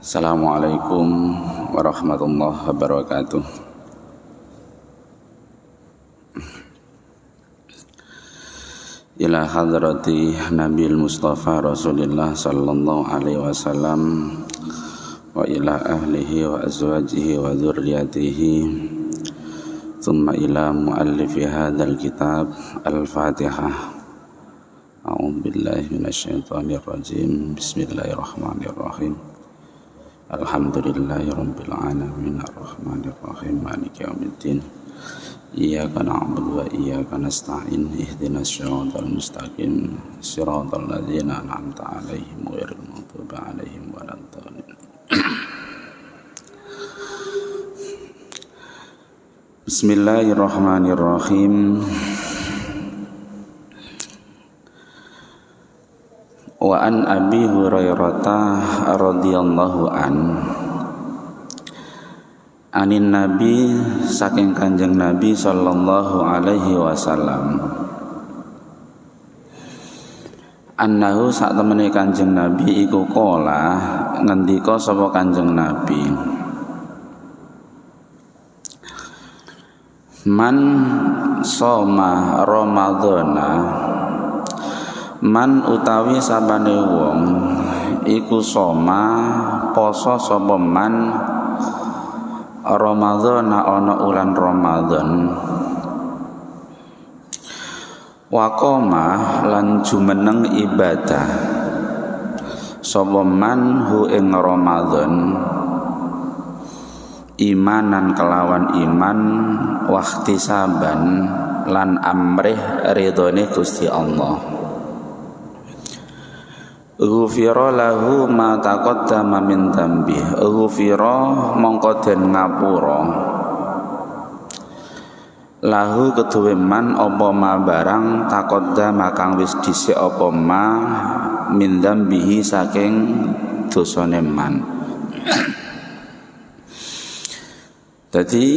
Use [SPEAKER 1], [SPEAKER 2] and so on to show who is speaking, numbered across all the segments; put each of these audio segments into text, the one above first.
[SPEAKER 1] Assalamualaikum warahmatullahi wabarakatuh. Ila hadrati Nabil Mustafa Rasulillah sallallahu alaihi wasallam wa ila ahlihi wa azwajihi wa dzurriyyatihi thumma ila muallifi hadzal kitab al-Fatihah. A'udzu billahi minasyaitonir rajim. Bismillahirrahmanirrahim. Alhamdulillahirabbil alamin arrahmanir rahim maliki yaumiddin. Iyyaka na'budu wa iyyaka nasta'in ihdinas siratal mustaqim siratal ladzina an'amta 'alaihim ghairil maghdubi 'alaihim waladdallin. Bismillahirrahmanirrahim. Wa an Abi Hurairah radhiyallahu anin Nabi, saking Kanjeng Nabi sallallahu alaihi wasallam, annahu sak temene Kanjeng Nabi iku qala ngendika sapa Kanjeng Nabi, man soma ramadhana, man utawi sabane wong iku soma poso sapa man Ramadan ana ulan Ramadan, waqoma lan jumeneng ibadah sapa man hu ing Ramadan, imanan kelawan iman, wahtisaban lan amrih ridhone Gusti Allah. Ghufira lahu ma taqaddama min dzambi, ghufira mongko den ngapura lahu keduwe man apa ma barang taqaddama kang wis dhisik apa ma min dzambihi saking dosane man. Jadi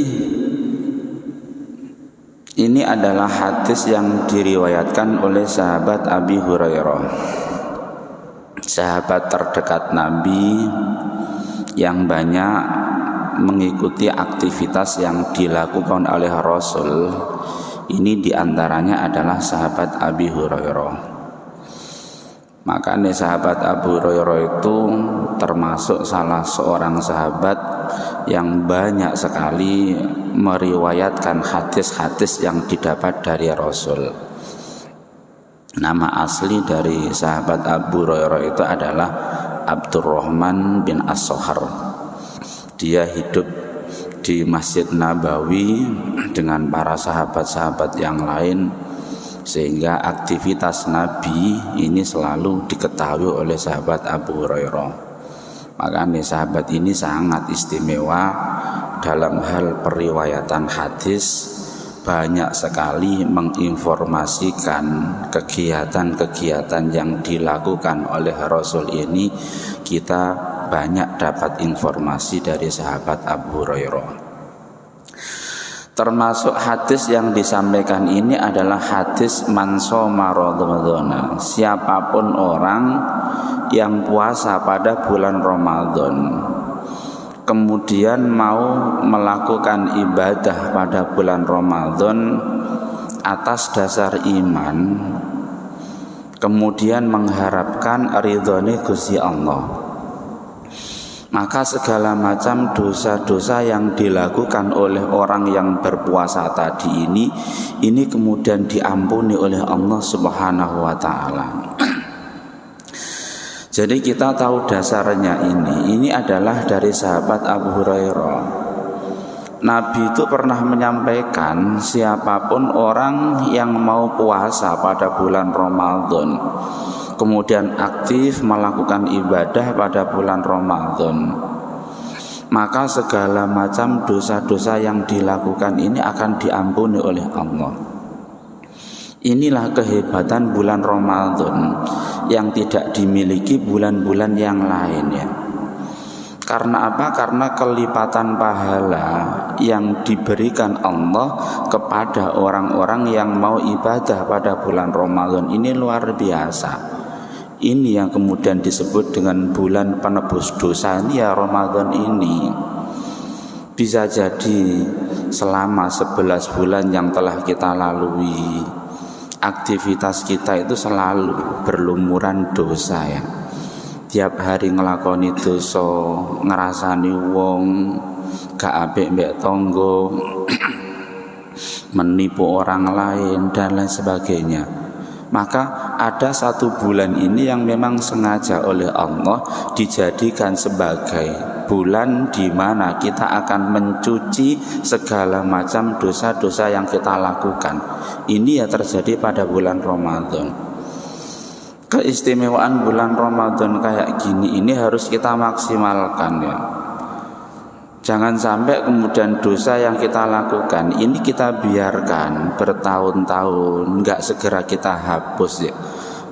[SPEAKER 1] ini adalah hadis yang diriwayatkan oleh sahabat Abi Hurairah, sahabat terdekat Nabi yang banyak mengikuti aktivitas yang dilakukan oleh Rasul. Ini diantaranya adalah sahabat Abi Hurairah. Makanya sahabat Abu Hurairah itu termasuk salah seorang sahabat yang banyak sekali meriwayatkan hadis-hadis yang didapat dari Rasul. Nama asli dari sahabat Abu Hurairah itu adalah Abdurrahman bin As-Sohar. Dia hidup di Masjid Nabawi dengan para sahabat-sahabat yang lain, sehingga aktivitas Nabi ini selalu diketahui oleh sahabat Abu Hurairah. Makanya sahabat ini sangat istimewa dalam hal periwayatan hadis, banyak sekali menginformasikan kegiatan-kegiatan yang dilakukan oleh Rasul ini. Kita banyak dapat informasi dari sahabat Abu Hurairah. Termasuk hadis yang disampaikan ini adalah hadis man shoma ramadhana, siapapun orang yang puasa pada bulan Ramadan kemudian mau melakukan ibadah pada bulan Ramadan atas dasar iman, kemudian mengharapkan ridhone Gusti Allah, maka segala macam dosa-dosa yang dilakukan oleh orang yang berpuasa tadi ini kemudian diampuni oleh Allah Subhanahu wa taala. Jadi kita tahu dasarnya ini adalah dari sahabat Abu Hurairah. Nabi itu pernah menyampaikan siapapun orang yang mau puasa pada bulan Ramadan kemudian aktif melakukan ibadah pada bulan Ramadan, maka segala macam dosa-dosa yang dilakukan ini akan diampuni oleh Allah. Inilah kehebatan bulan Ramadan yang tidak dimiliki bulan-bulan yang lain, ya. Karena apa? Karena kelipatan pahala yang diberikan Allah kepada orang-orang yang mau ibadah pada bulan Ramadan ini luar biasa. Ini yang kemudian disebut dengan bulan penebus dosa ini ya Ramadan ini. Bisa jadi selama 11 bulan yang telah kita lalui, aktivitas kita itu selalu berlumuran dosa ya. Tiap hari ngelakoni dosa, ngerasani wong gak apik mbek tangga, menipu orang lain dan lain sebagainya. Maka ada satu bulan ini yang memang sengaja oleh Allah dijadikan sebagai bulan di mana kita akan mencuci segala macam dosa-dosa yang kita lakukan. Ini ya terjadi pada bulan Ramadan. Keistimewaan bulan Ramadan kayak gini ini harus kita maksimalkan ya. Jangan sampai kemudian dosa yang kita lakukan ini kita biarkan bertahun-tahun nggak segera kita hapus ya.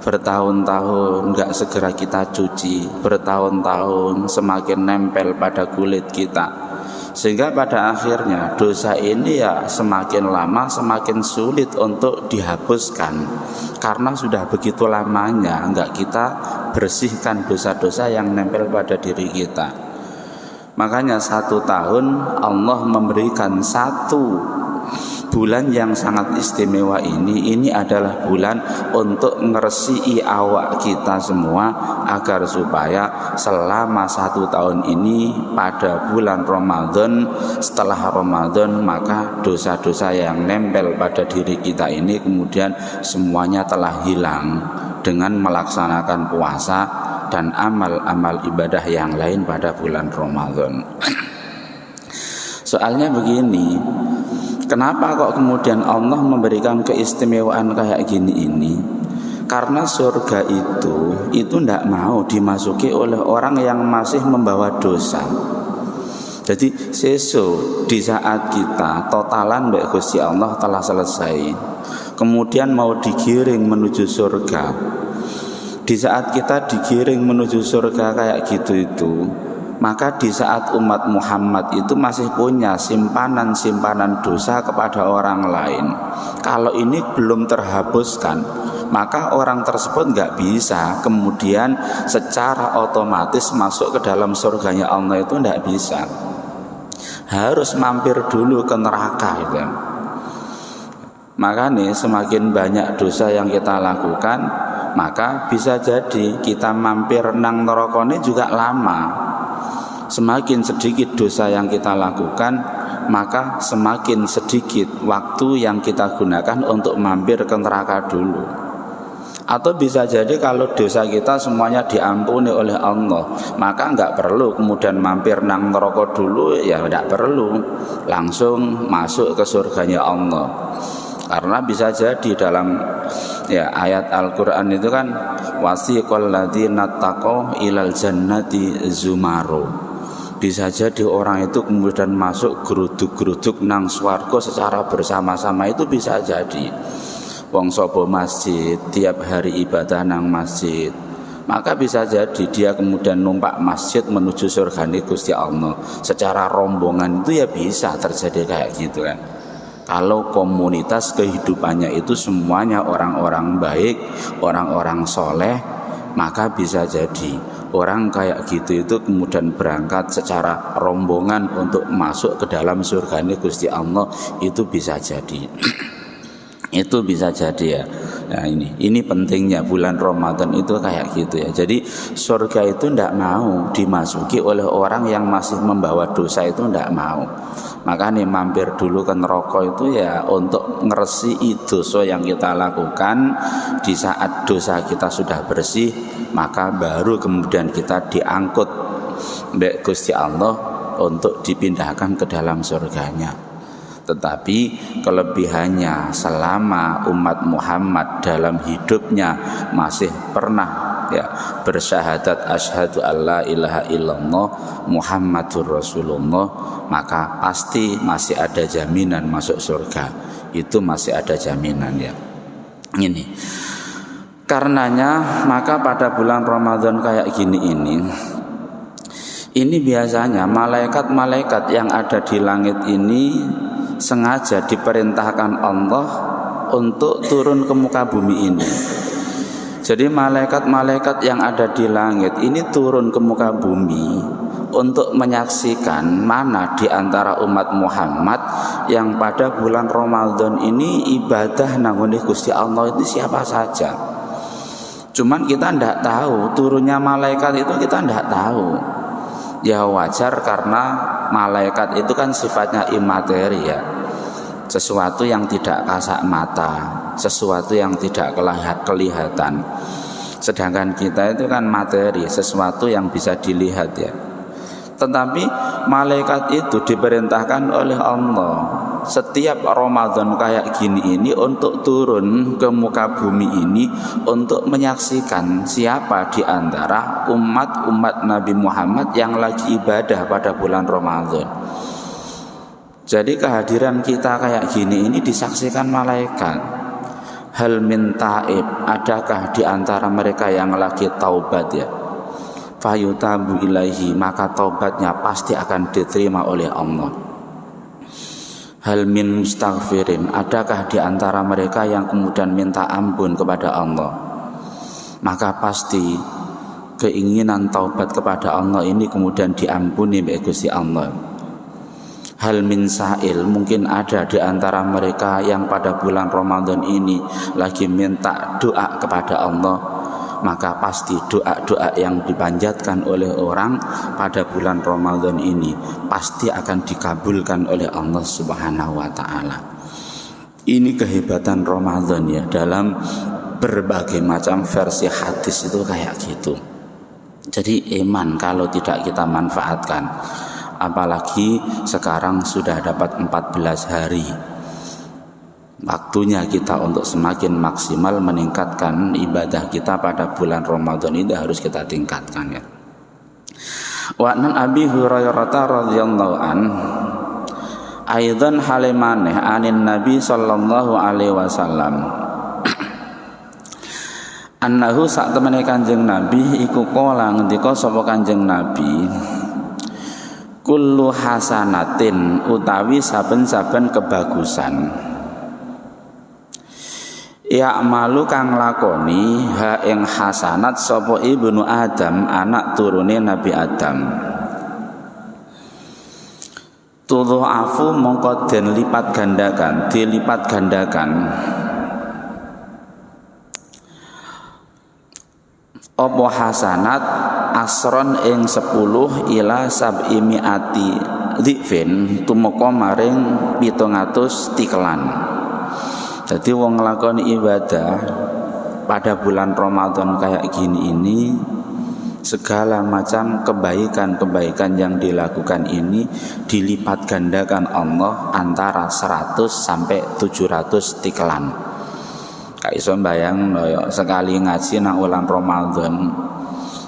[SPEAKER 1] Bertahun-tahun nggak segera kita cuci, bertahun-tahun semakin nempel pada kulit kita, sehingga pada akhirnya dosa ini ya semakin lama semakin sulit untuk dihapuskan karena sudah begitu lamanya nggak kita bersihkan dosa-dosa yang nempel pada diri kita. Makanya 1 tahun Allah memberikan 1 bulan yang sangat istimewa ini adalah bulan untuk ngeresiki awak kita semua agar supaya selama 1 tahun ini pada bulan Ramadan, setelah Ramadan maka dosa-dosa yang nempel pada diri kita ini kemudian semuanya telah hilang dengan melaksanakan puasa dan amal-amal ibadah yang lain pada bulan Ramadan. Soalnya begini, kenapa kok kemudian Allah memberikan keistimewaan kayak gini ini? Karena surga itu tidak mau dimasuki oleh orang yang masih membawa dosa. Jadi sesuk di saat kita totalan mbek Gusti Allah telah selesai, kemudian mau digiring menuju surga. Di saat kita digiring menuju surga kayak gitu itu, maka di saat umat Muhammad itu masih punya simpanan-simpanan dosa kepada orang lain. Kalau ini belum terhapuskan, maka orang tersebut nggak bisa kemudian secara otomatis masuk ke dalam surganya Allah, itu nggak bisa. Harus mampir dulu ke neraka gitu. Makanya semakin banyak dosa yang kita lakukan, maka bisa jadi kita mampir nang neraka ini juga lama. Semakin sedikit dosa yang kita lakukan, maka semakin sedikit waktu yang kita gunakan untuk mampir ke neraka dulu. Atau bisa jadi kalau dosa kita semuanya diampuni oleh Allah, maka enggak perlu kemudian mampir nang neraka dulu, ya enggak perlu, langsung masuk ke surganya Allah. Karena bisa jadi dalam ayat Al-Quran itu kan wasiqal ladzina taqaw ilal jannati zumaro. Bisa jadi orang itu kemudian masuk geruduk-geruduk nang swarga secara bersama-sama, itu bisa jadi. Wong sapa masjid tiap hari ibadah nang masjid, maka bisa jadi dia kemudian numpak masjid menuju surga Gusti Allah secara rombongan, itu ya bisa terjadi kayak gitu kan. Kalau komunitas kehidupannya itu semuanya orang-orang baik, orang-orang soleh, maka bisa jadi orang kayak gitu itu kemudian berangkat secara rombongan untuk masuk ke dalam surga Gusti Allah, itu bisa jadi. Itu bisa jadi ya. Nah ini pentingnya bulan Ramadan itu kayak gitu ya. Jadi surga itu tidak mau dimasuki oleh orang yang masih membawa dosa, itu tidak mau. Makanya mampir dulu ke neraka itu ya untuk ngeresiki dosa yang kita lakukan. Di saat dosa kita sudah bersih, maka baru kemudian kita diangkut mbek Gusti Allah untuk dipindahkan ke dalam surganya. Tetapi kelebihannya selama umat Muhammad dalam hidupnya masih pernah bersyahadat asyhadu alla ilaha illallah Muhammadur Rasulullah, maka pasti masih ada jaminan masuk surga. Itu masih ada jaminan ya. Ini karenanya maka pada bulan Ramadan kayak gini ini biasanya malaikat-malaikat yang ada di langit ini sengaja diperintahkan Allah untuk turun ke muka bumi ini. Jadi malaikat-malaikat yang ada di langit ini turun ke muka bumi untuk menyaksikan mana di antara umat Muhammad yang pada bulan Ramadan ini ibadah nangone Gusti Allah itu siapa saja. Cuman kita tidak tahu turunnya malaikat itu, kita tidak tahu. Ya wajar karena malaikat itu kan sifatnya imateri ya. Sesuatu yang tidak kasat mata, sesuatu yang tidak kelihatan. Sedangkan kita itu kan materi, sesuatu yang bisa dilihat ya. Tetapi malaikat itu diperintahkan oleh Allah setiap Ramadan kayak gini ini untuk turun ke muka bumi ini untuk menyaksikan siapa di antara umat Nabi Muhammad yang lagi ibadah pada bulan Ramadan. Jadi kehadiran kita kayak gini ini disaksikan malaikat. Hal min taib, adakah di antara mereka yang lagi taubat ya? Fayutabu ilaihi, maka taubatnya pasti akan diterima oleh Allah. Hal min mustaghfirin, adakah di antara mereka yang kemudian minta ampun kepada Allah? Maka pasti keinginan taubat kepada Allah ini kemudian diampuni oleh Gusti Allah. Hal min sa'il, mungkin ada di antara mereka yang pada bulan Ramadan ini lagi minta doa kepada Allah, maka pasti doa-doa yang dipanjatkan oleh orang pada bulan Ramadan ini pasti akan dikabulkan oleh Allah Subhanahu wa taala. Ini kehebatan Ramadan ya, dalam berbagai macam versi hadis itu kayak gitu. Jadi iman kalau tidak kita manfaatkan, apalagi sekarang sudah dapat 14 hari, waktunya kita untuk semakin maksimal meningkatkan ibadah kita pada bulan Ramadan ini harus kita tingkatkan ya. Wa an Abi Hurairah radhiyallahu an aidan halimaneh anin Nabi sallallahu alaihi wasallam annahu sak temene Kanjeng Nabi iku kala ngendika sapa Kanjeng Nabi, kullu hasanatin utawi saben-saben kebagusan, ya malu kang lakoni ha ing hasanat sapa ibnu Adam, anak turune Nabi Adam, tudha'afu mongko den lipat gandakan, dilipat gandakan apa hasanat asron ing 10 ila sab'imiati dzifin tumeka maring 700 tikelan. Jadi wong nglakoni ibadah pada bulan Ramadan kayak gini ini, segala macam kebaikan-kebaikan yang dilakukan ini dilipat gandakan Allah antara 100 sampai 700 tikelan. Kak iso bayang sekali ngaji nang bulan Ramadan,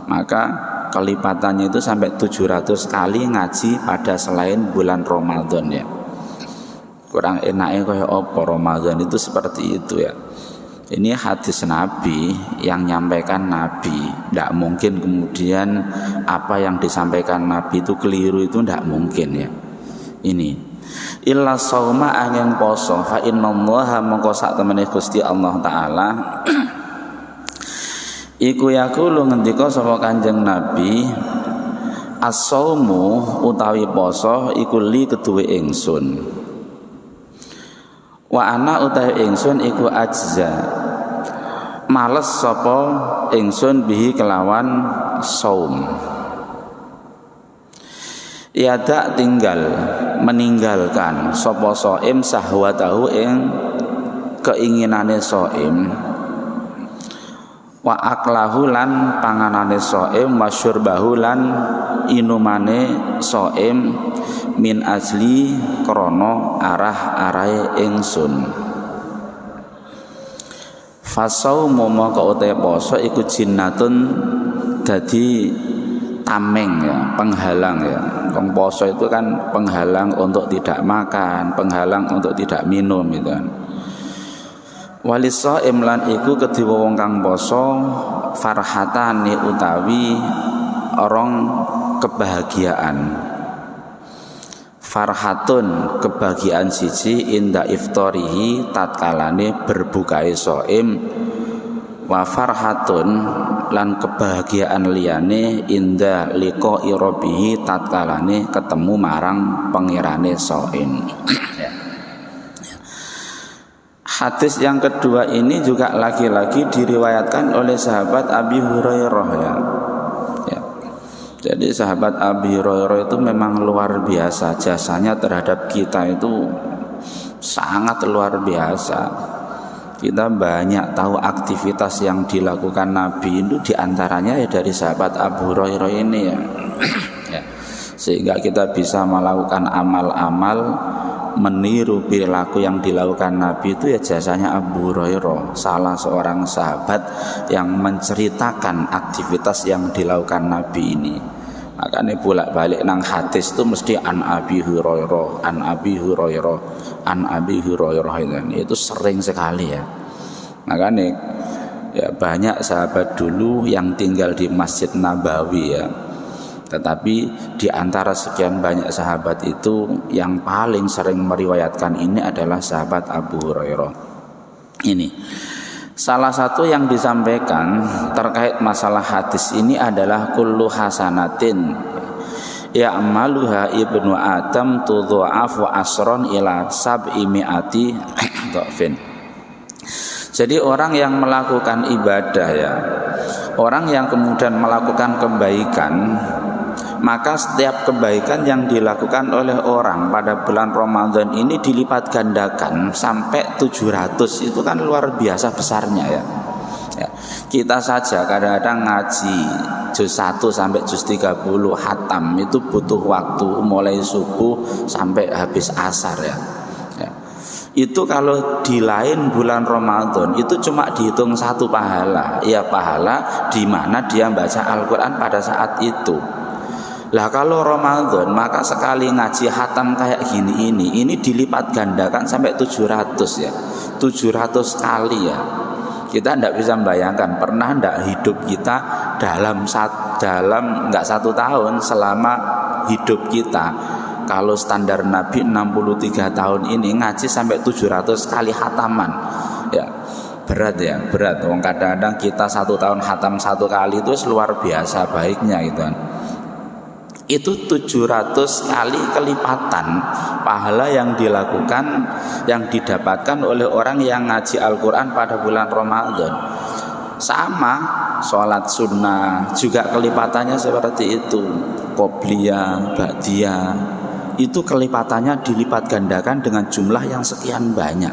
[SPEAKER 1] maka kelipatannya itu sampai 700 kali ngaji pada selain bulan Ramadan ya. Kurang enaknya kayak apa Ramadan itu seperti itu ya. Ini hadis Nabi yang nyampaikan Nabi, tidak mungkin kemudian apa yang disampaikan Nabi itu keliru, itu tidak mungkin ya. Ini illa shauma angin poso fa innallaha mongko sak temene Gusti Allah taala iku yaqulu ngendika sapa Kanjeng Nabi, as-shaumu utawi poso iku li keduwe ingsun, wa ana utawi ingsun iku ajza males sapa ingsun bihi kelawan saum, yada tinggal meninggalkan sapa shaim sahwatahu ing keinginane shaim, wa aklahu lan panganane shaim, wa syurbahu lan inumane shaim, min asli krana arah-arahe ingsun. Fasaumu moko utahe poso iku jinnatun, dadi tameng ya, penghalang ya. Wong poso itu kan penghalang untuk tidak makan, penghalang untuk tidak minum gitu kan. Walisaim lan iku kedhiwa wong kang poso farhatani utawi orong kebahagiaan. Farhatun kebahagiaan siji inda iftarihi tatkalane berbukae shaim, wa farhatun lan kebahagiaan liyane inda liqa'i rabbih tatkalane ketemu marang pangirane soin. Hadis yang kedua ini juga lagi-lagi diriwayatkan oleh sahabat Abi Hurairah ya. Jadi sahabat Abi Hurairah itu memang luar biasa, jasanya terhadap kita itu sangat luar biasa. Kita banyak tahu aktivitas yang dilakukan Nabi itu diantaranya ya dari sahabat Abu Hurairah ini ya. Sehingga kita bisa melakukan amal-amal meniru perilaku yang dilakukan Nabi itu ya jasanya Abu Hurairah, salah seorang sahabat yang menceritakan aktivitas yang dilakukan Nabi ini. Makanya bolak-balik nang hadis itu mesti an Abi Hurairah, an Abi Hurairah, an Abi Hurairah itu sering sekali ya. Makanya ya banyak sahabat dulu yang tinggal di Masjid Nabawi ya. Tetapi di antara sekian banyak sahabat itu yang paling sering meriwayatkan ini adalah sahabat Abu Hurairah. Ini salah satu yang disampaikan terkait masalah hadis ini adalah kullu hasanatin ya'maluha ibnu Adam tudha'afu asron ila sab'i mi'ati dhafin. Jadi orang yang melakukan ibadah ya, orang yang kemudian melakukan kebaikan, maka setiap kebaikan yang dilakukan oleh orang pada bulan Ramadan ini dilipat gandakan sampai 700. Itu kan luar biasa besarnya ya. Kita saja kadang-kadang ngaji juz 1 sampai juz 30 hatam itu butuh waktu mulai subuh sampai habis asar ya. Itu kalau di lain bulan Ramadan itu cuma dihitung satu pahala, ya pahala di mana dia baca Al-Quran pada saat itu. Lah kalau Ramadan maka sekali ngaji hatam kayak gini ini dilipat gandakan sampai 700 ya, 700 kali ya. Kita tidak bisa membayangkan, pernah tidak hidup kita dalam nggak 1 tahun selama hidup kita. Kalau standar Nabi 63 tahun ini ngaji sampai 700 kali hataman ya, berat ya, berat. Wong kadang-kadang kita 1 tahun hatam 1 kali itu luar biasa baiknya gitu kan. Itu 700 kali kelipatan pahala yang dilakukan, yang didapatkan oleh orang yang ngaji Al-Quran pada bulan Ramadan. Sama sholat sunnah juga kelipatannya seperti itu, qobliyah, ba'diyah, itu kelipatannya dilipat gandakan dengan jumlah yang sekian banyak.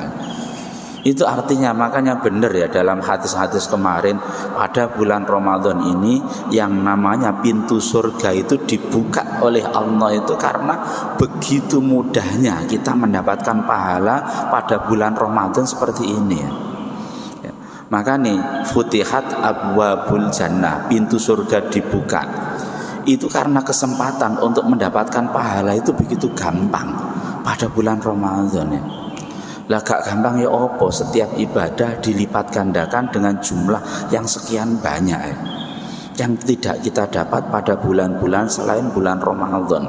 [SPEAKER 1] Itu artinya makanya benar ya dalam hadis-hadis kemarin pada bulan Ramadan ini yang namanya pintu surga itu dibuka oleh Allah itu karena begitu mudahnya kita mendapatkan pahala pada bulan Ramadan seperti ini ya. Makanya futihat abwabul jannah, pintu surga dibuka. Itu karena kesempatan untuk mendapatkan pahala itu begitu gampang pada bulan Ramadan ya. Lah gak gampang ya opo, setiap ibadah dilipat gandakan dengan jumlah yang sekian banyak ya, yang tidak kita dapat pada bulan-bulan selain bulan Ramadan.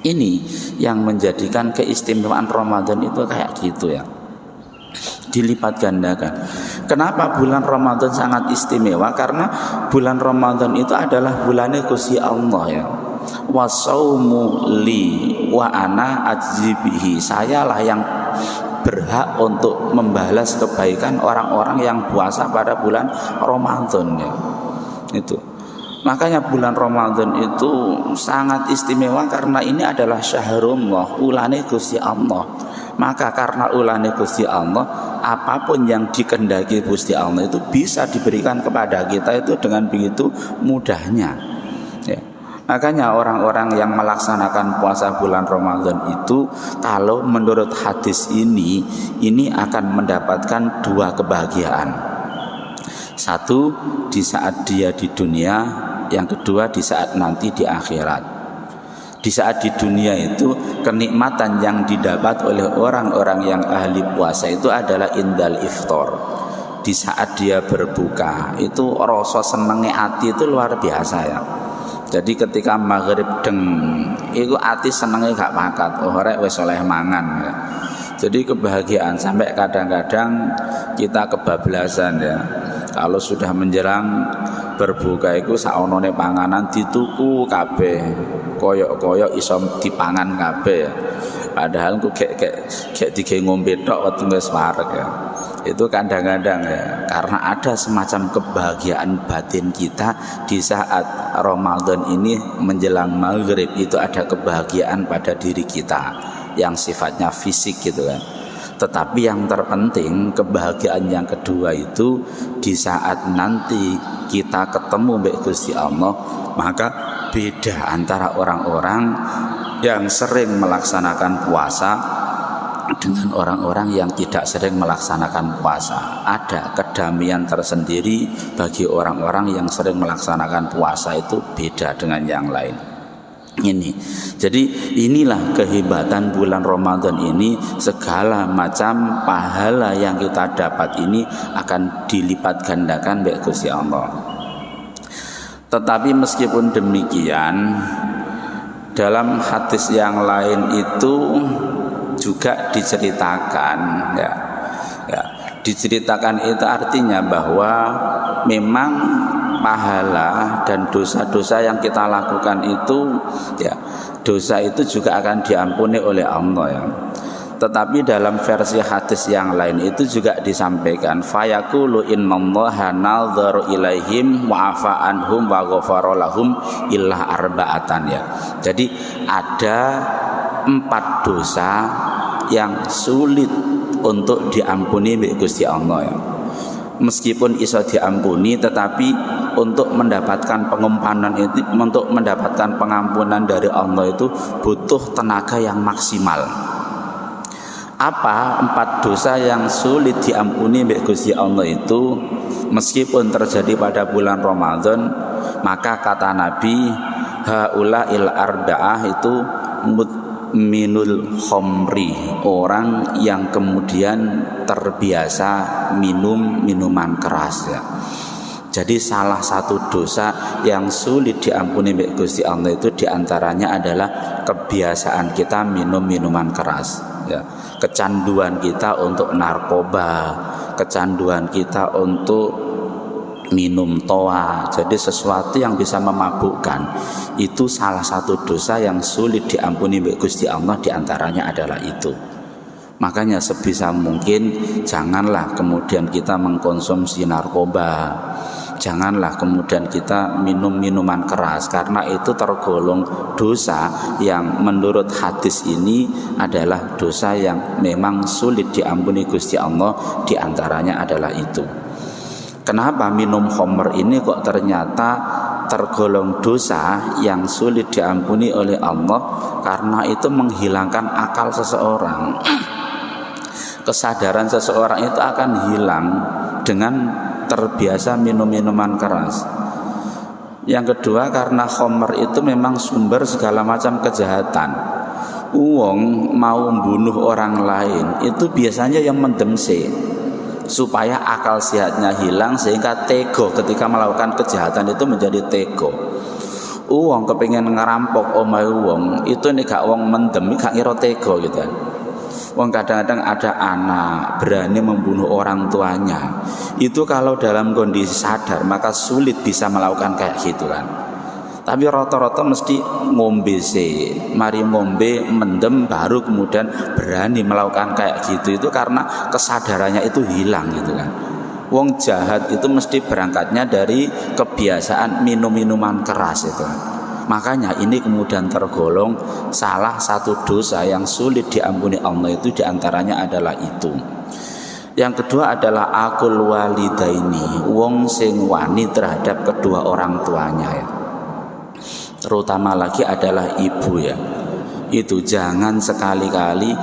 [SPEAKER 1] Ini yang menjadikan keistimewaan Ramadan itu kayak gitu ya, dilipat gandakan. Kenapa bulan Ramadan sangat istimewa? Karena bulan Ramadan itu adalah bulannya Gusti Allah ya. Wasaumu li wa ana ajzibihi. Sayalah yang berhak untuk membalas kebaikan orang-orang yang puasa pada bulan Ramadan ya. Itu. Makanya bulan Ramadan itu sangat istimewa karena ini adalah syahrullah, ulane Gusti Allah. Maka karena ulane Gusti Allah, apapun yang dikehendaki Gusti Allah itu bisa diberikan kepada kita itu dengan begitu mudahnya ya. Makanya orang-orang yang melaksanakan puasa bulan Ramadan itu kalau menurut hadis ini akan mendapatkan 2 kebahagiaan. Satu di saat dia di dunia, yang kedua di saat nanti di akhirat. Di saat di dunia itu kenikmatan yang didapat oleh orang-orang yang ahli puasa itu adalah indal iftar. Di saat dia berbuka itu rasa senenge ati itu luar biasa ya. Jadi ketika maghrib deng itu ati senenge gak pakat, oh rek wis oleh mangan ya. Jadi kebahagiaan sampai kadang-kadang kita kebablasan ya. Kalau sudah menjelang berbuka iku saonone panganan dituku kabeh. Koyok-koyok iso dipangan kabeh ya. Padahal ku gek dige ngombe tok wektu wis wareg ya. Itu kadang-kadang ya, karena ada semacam kebahagiaan batin kita di saat Ramadan ini menjelang maghrib, itu ada kebahagiaan pada diri kita yang sifatnya fisik gitu kan. Tetapi yang terpenting kebahagiaan yang kedua itu di saat nanti kita ketemu mbek Gusti Allah, maka beda antara orang-orang yang sering melaksanakan puasa dengan orang-orang yang tidak sering melaksanakan puasa. Ada kedamaian tersendiri bagi orang-orang yang sering melaksanakan puasa, itu beda dengan yang lain. Ini, jadi inilah kehebatan bulan Ramadan ini. Segala macam pahala yang kita dapat ini akan dilipat gandakan oleh Gusti Allah. Tetapi meskipun demikian, dalam hadis yang lain itu juga diceritakan ya, diceritakan itu artinya bahwa memang pahala dan dosa-dosa yang kita lakukan itu ya, dosa itu juga akan diampuni oleh Allah ya. Tetapi dalam versi hadis yang lain itu juga disampaikan fayaqulu innallaha nadzaru ilaihim wa afa anhum wa ghafara lahum illa arba'atan ya. Jadi ada 4 dosa yang sulit untuk diampuni oleh Gusti Allah ya. Meskipun iso diampuni, tetapi untuk mendapatkan pengumpanan itu, untuk mendapatkan pengampunan dari Allah itu butuh tenaga yang maksimal. Apa 4 dosa yang sulit diampuni oleh Gusti Allah itu meskipun terjadi pada bulan Ramadan? Maka kata Nabi, haula'il arba'ah itu minul khomri, orang yang kemudian terbiasa minum minuman keras ya. Jadi salah satu dosa yang sulit diampuni oleh Gusti Allah itu diantaranya adalah kebiasaan kita minum minuman keras ya. Kecanduan kita untuk narkoba, kecanduan kita untuk minum toa, jadi sesuatu yang bisa memabukkan, itu salah satu dosa yang sulit diampuni oleh Gusti Allah. Diantaranya adalah itu. Makanya sebisa mungkin janganlah kemudian kita mengkonsumsi narkoba, janganlah kemudian kita minum minuman keras, karena itu tergolong dosa yang menurut hadis ini adalah dosa yang memang sulit diampuni Gusti Allah. Diantaranya adalah itu. Kenapa minum khamr ini kok ternyata tergolong dosa yang sulit diampuni oleh Allah? Karena itu menghilangkan akal seseorang. Kesadaran seseorang itu akan hilang dengan terbiasa minum minuman keras. Yang kedua, karena khamr itu memang sumber segala macam kejahatan. Uang mau membunuh orang lain itu biasanya yang mendemse, supaya akal sehatnya hilang sehingga tego ketika melakukan kejahatan itu menjadi tego. Uang kepengen ngerampok omahe wong itu nek gak wong mendem gak ngira tego gitu kan. Wong kadang-kadang ada anak berani membunuh orang tuanya, itu kalau dalam kondisi sadar maka sulit bisa melakukan kayak gitu kan. Tapi rata-rata mesti ngombe sih, mari ngombe mendem baru kemudian berani melakukan kayak gitu. Itu karena kesadarannya itu hilang gitu kan. Wong jahat itu mesti berangkatnya dari kebiasaan minum minuman keras itu kan. Makanya ini kemudian tergolong salah satu dosa yang sulit diampuni Allah. Itu diantaranya adalah itu. Yang kedua adalah akul walidaini, wong sing wani terhadap kedua orang tuanya ya. Terutama lagi adalah ibu ya. Itu jangan sekali-kali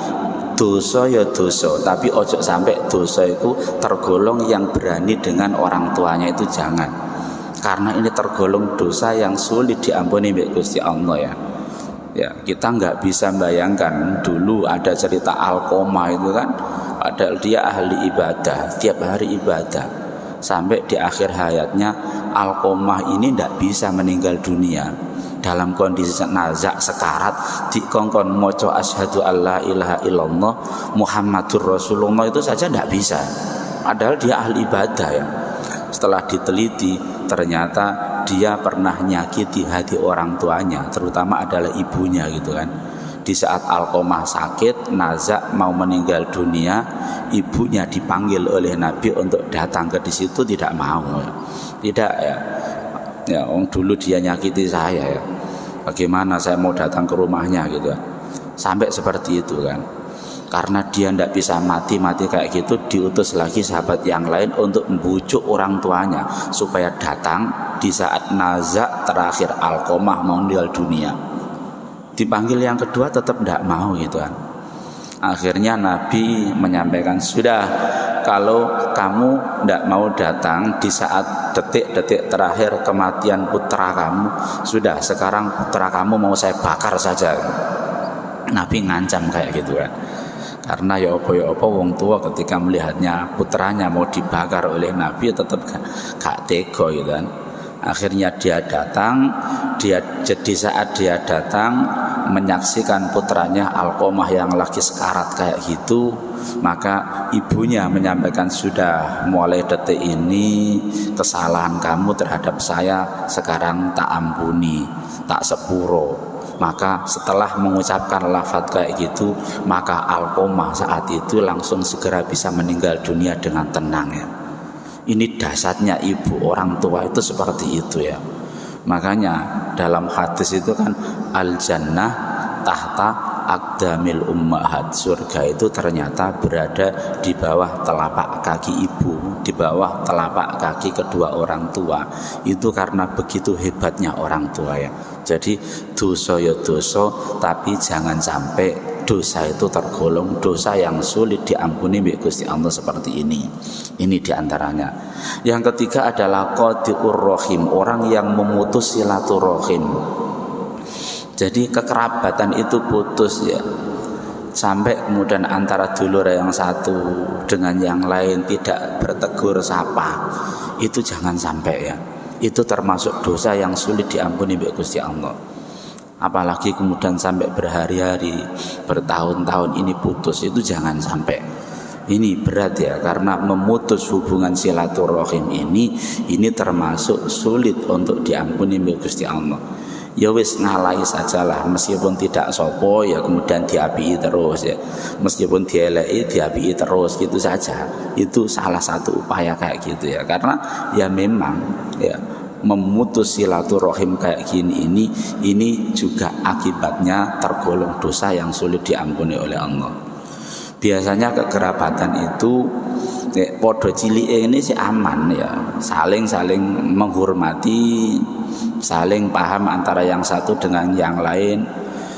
[SPEAKER 1] dosa ya dosa, tapi ojo sampai dosa itu tergolong yang berani dengan orang tuanya, itu jangan. Karena ini tergolong dosa yang sulit diampuni oleh Gusti Allah ya. Ya, kita nggak bisa bayangkan dulu ada cerita Alqamah itu kan, padahal dia ahli ibadah, tiap hari ibadah. Sampai di akhir hayatnya Alqamah ini tidak bisa meninggal dunia. Dalam kondisi nazak sekarat dikongkon moco asyhadu alla ilaha illallah Muhammadur Rasulullah itu saja tidak bisa. Padahal dia ahli ibadah ya. Setelah diteliti ternyata dia pernah nyakiti hati orang tuanya, terutama adalah ibunya gitu kan. Di saat Alqamah sakit, Naza mau meninggal dunia, ibunya dipanggil oleh Nabi untuk datang ke situ, tidak mau. Tidak ya. Ya, dulu dia nyakiti saya ya. Bagaimana saya mau datang ke rumahnya gitu. Sampai seperti itu kan. Karena dia tidak bisa mati kayak gitu, diutus lagi sahabat yang lain untuk membujuk orang tuanya supaya datang di saat Naza terakhir Alqamah mau meninggal dunia. Dipanggil yang kedua tetap tidak mau gitu kan. Akhirnya Nabi menyampaikan, sudah, kalau kamu tidak mau datang di saat detik-detik terakhir kematian putra kamu, sudah, sekarang putra kamu mau saya bakar saja. Nabi ngancam kayak gitu kan. Karena ya apa wong tua ketika melihatnya putranya mau dibakar oleh Nabi tetap gak tega gitu kan. Akhirnya dia datang, di saat dia datang menyaksikan putranya Alqamah yang lagi sekarat kayak gitu, maka ibunya menyampaikan, sudah, mulai detik ini kesalahan kamu terhadap saya sekarang tak ampuni, tak sepuro. Maka setelah mengucapkan lafaz kayak gitu, maka Alqamah saat itu langsung segera bisa meninggal dunia dengan tenang ya. Ini dasarnya ibu, orang tua itu seperti itu ya. Makanya dalam hadis itu kan al-jannah tahta aqdamil ummahat, surga itu ternyata berada di bawah telapak kaki ibu, di bawah telapak kaki kedua orang tua. Itu karena begitu hebatnya orang tua ya. Jadi dosa ya dosa, tapi jangan sampai dosa itu tergolong dosa yang sulit diampuni oleh Gusti Allah seperti ini. Ini diantaranya. Yang ketiga adalah qati'ur rahim, orang yang memutus silaturahim. Jadi kekerabatan itu putus ya. Sampai kemudian antara dulur yang satu dengan yang lain tidak bertegur sapa. Itu jangan sampai ya. Itu termasuk dosa yang sulit diampuni oleh Gusti Allah. Apalagi kemudian sampai berhari-hari, bertahun-tahun ini putus, itu jangan sampai. Ini berat ya, karena memutus hubungan silaturahim ini termasuk sulit untuk diampuni oleh Gusti Allah. Ya wis ngalai sajalah, meskipun tidak sopo ya kemudian diapi terus ya, meskipun dielei diapi terus gitu saja. Itu salah satu upaya kayak gitu ya, karena ya memang ya memutus silaturahim kayak gini ini juga akibatnya tergolong dosa yang sulit diampuni oleh Allah. Biasanya kekerabatan itu podo cilik ini sih aman ya, saling menghormati, saling paham antara yang satu dengan yang lain.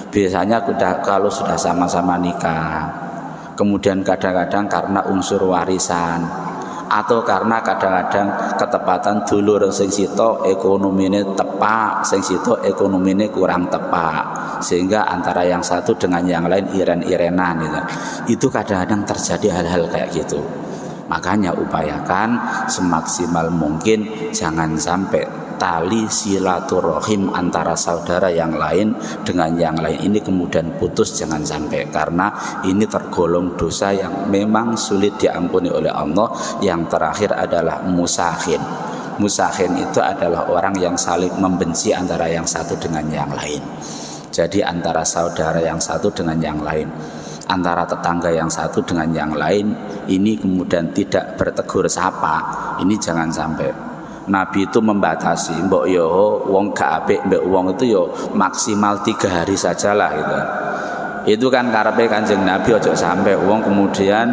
[SPEAKER 1] Biasanya kalau sudah sama-sama nikah, kemudian kadang-kadang karena unsur warisan atau karena kadang-kadang ketepatan dulur sing sito ekonomine tepak, sing sito ekonomine kurang tepak, sehingga antara yang satu dengan yang lain iren-irenan gitu. Itu kadang-kadang terjadi hal-hal kayak gitu. Makanya upayakan semaksimal mungkin jangan sampai tali silaturahim antara saudara yang lain dengan yang lain ini kemudian putus, jangan sampai, karena ini tergolong dosa yang memang sulit diampuni oleh Allah. Yang terakhir adalah musahin. Musahin itu adalah orang yang saling membenci antara yang satu dengan yang lain. Jadi antara saudara yang satu dengan yang lain, antara tetangga yang satu dengan yang lain, ini kemudian tidak bertegur sapa, ini jangan sampai. Nabi itu membatasi, mbok yo wong gak apik mbek wong itu yo maksimal 3 hari sajalah gitu. Itu kan karepe Kanjeng Nabi, ojo sampai wong kemudian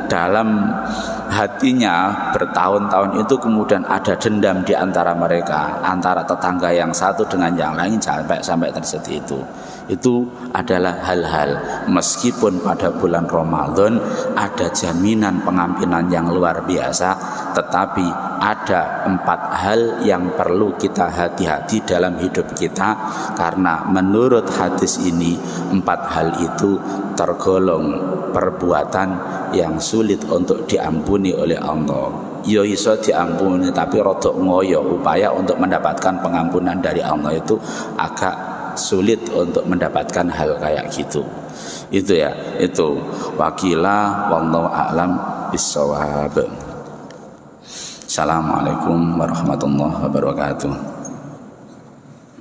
[SPEAKER 1] dalam hatinya bertahun-tahun itu kemudian ada dendam di antara mereka, antara tetangga yang satu dengan yang lain, sampai terjadi itu. Itu adalah hal-hal, meskipun pada bulan Ramadan ada jaminan pengampunan yang luar biasa, tetapi ada 4 hal yang perlu kita hati-hati dalam hidup kita, karena menurut hadis ini 4 hal itu tergolong perbuatan yang sulit untuk diampuni oleh Allah. Ya iso diampuni, tapi rodok ngoyo, upaya untuk mendapatkan pengampunan dari Allah itu agak sulit untuk mendapatkan hal kayak gitu. Itu ya, itu wakila wallahu a'lam bissawab. Assalamualaikum warahmatullahi wabarakatuh.